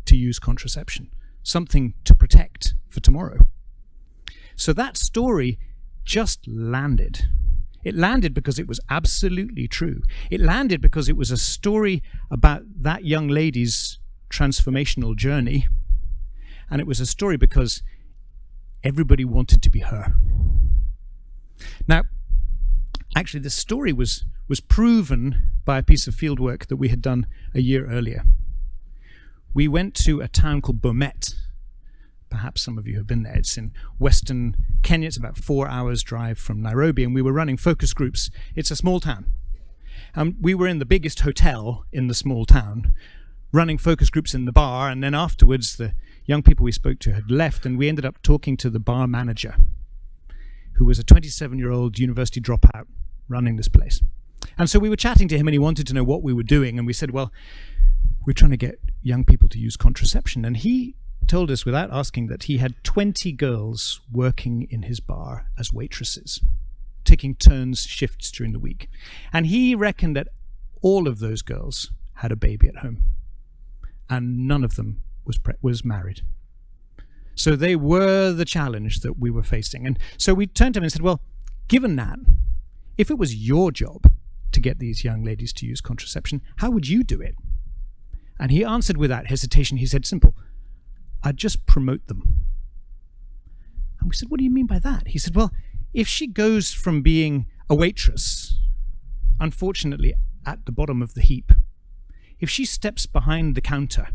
to use contraception, something to protect for tomorrow. So that story just landed. It landed because it was absolutely true. It landed because it was a story about that young lady's transformational journey. And it was a story because everybody wanted to be her. Now, actually, this story was proven by a piece of field work that we had done a year earlier. We went to a town called Burnett. Perhaps some of you have been there. It's in western Kenya. It's about 4 hours drive from Nairobi, and we were running focus groups. It's a small town. We were in the biggest hotel in the small town, running focus groups in the bar, and then afterwards the young people we spoke to had left, and we ended up talking to the bar manager, who was a 27-year-old university dropout running this place. And so we were chatting to him, and he wanted to know what we were doing, and we said, well, we're trying to get young people to use contraception. And he told us, without asking, that he had 20 girls working in his bar as waitresses, taking turns, shifts during the week. And he reckoned that all of those girls had a baby at home, and none of them was married. So they were the challenge that we were facing. And so we turned to him and said, well, given that, if it was your job to get these young ladies to use contraception, how would you do it? And he answered without hesitation. He said, simple, I'd just promote them. And we said, what do you mean by that? He said, well, if she goes from being a waitress, unfortunately at the bottom of the heap, if she steps behind the counter,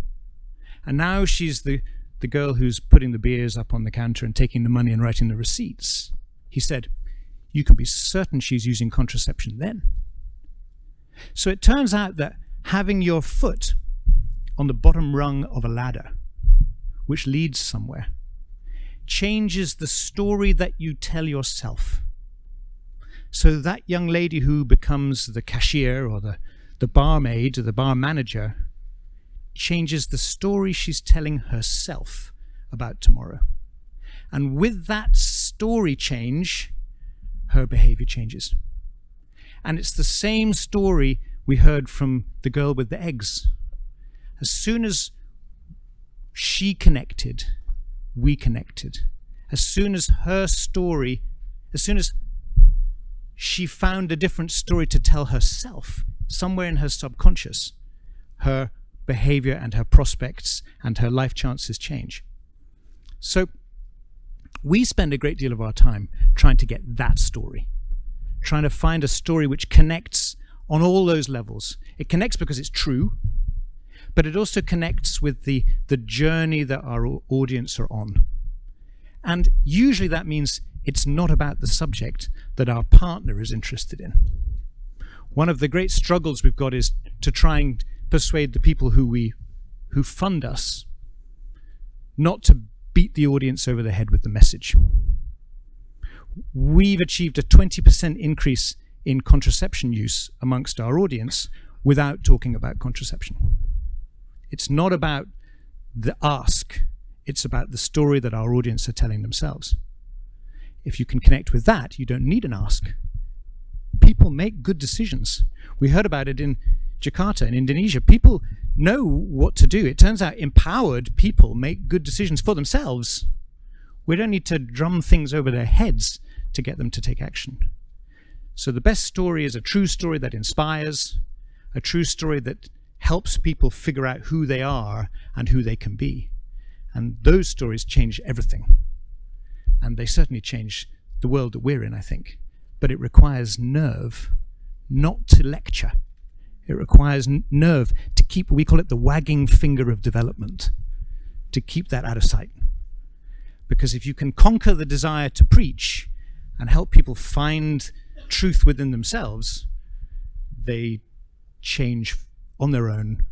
and now she's the girl who's putting the beers up on the counter and taking the money and writing the receipts, he said, you can be certain she's using contraception then. So it turns out that having your foot on the bottom rung of a ladder, which leads somewhere, changes the story that you tell yourself. So that young lady who becomes the cashier or the barmaid or the bar manager changes the story she's telling herself about tomorrow. And with that story change, her behavior changes. And it's the same story we heard from the girl with the eggs. As soon as she connected, we connected. As soon as her story, as soon as she found a different story to tell herself, somewhere in her subconscious, her behavior and her prospects and her life chances change. So we spend a great deal of our time trying to get that story, trying to find a story which connects on all those levels. It connects because it's true, but it also connects with the journey that our audience are on. And usually that means it's not about the subject that our partner is interested in. One of the great struggles we've got is to try and persuade the people who fund us not to beat the audience over the head with the message. We've achieved a 20% increase in contraception use amongst our audience without talking about contraception. It's not about the ask, it's about the story that our audience are telling themselves. If you can connect with that, you don't need an ask. People make good decisions. We heard about it in Jakarta, in Indonesia. People know what to do. It turns out empowered people make good decisions for themselves. We don't need to drum things over their heads to get them to take action. So the best story is a true story that inspires, a true story that helps people figure out who they are and who they can be. And those stories change everything. And they certainly change the world that we're in, I think. But it requires nerve not to lecture. It requires nerve to keep, we call it the wagging finger of development, to keep that out of sight. Because if you can conquer the desire to preach and help people find truth within themselves, they change on their own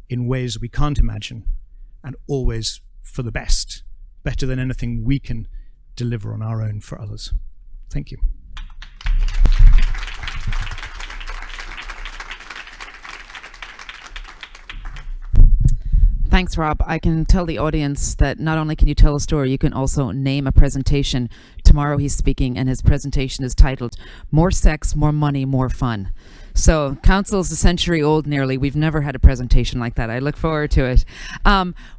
in ways we can't imagine. and always for the best, better than anything we can deliver on our own for others. Thank you. Thanks, Rob. I can tell the audience that not only can you tell a story, you can also name a presentation. Tomorrow he's speaking, and his presentation is titled More Sex, More Money, More Fun. So council's a century old nearly. We've never had a presentation like that. I look forward to it.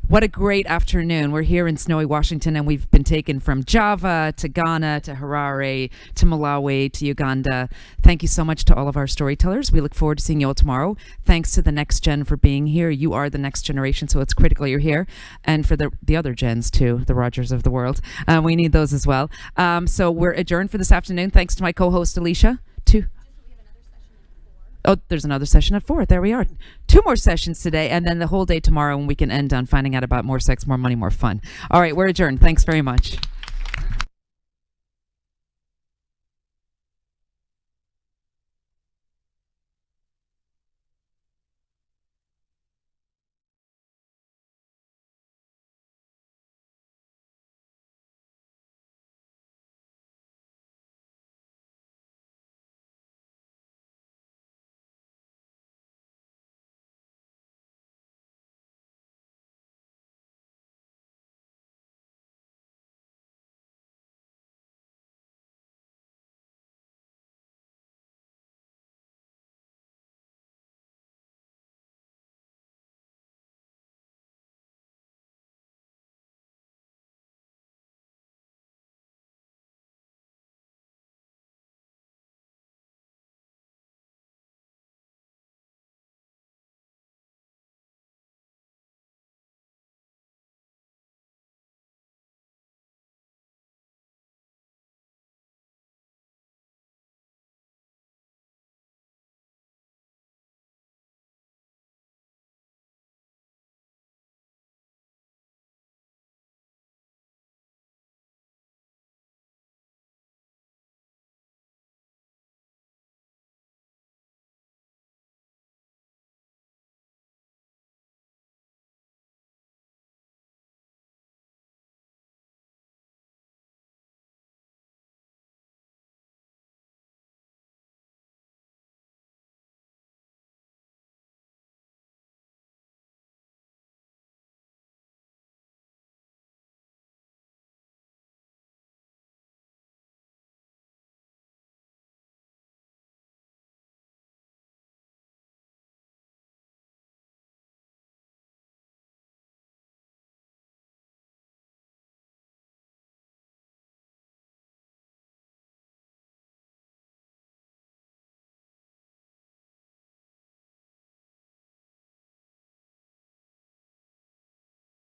What a great afternoon. We're here in snowy Washington, and we've been taken from Java to Ghana to Harare to Malawi to Uganda. Thank you so much to all of our storytellers. We look forward to seeing you all tomorrow. Thanks to the next gen for being here. You are the next generation, so it's critical you're here. And for the other gens too, the Rogers of the world. We need those as well. So we're adjourned for this afternoon. Thanks to my co-host Alesha. Oh, there's another session at 4. There we are. 2 more sessions today, and then the whole day tomorrow when we can end on finding out about more sex, more money, more fun. All right, we're adjourned. Thanks very much.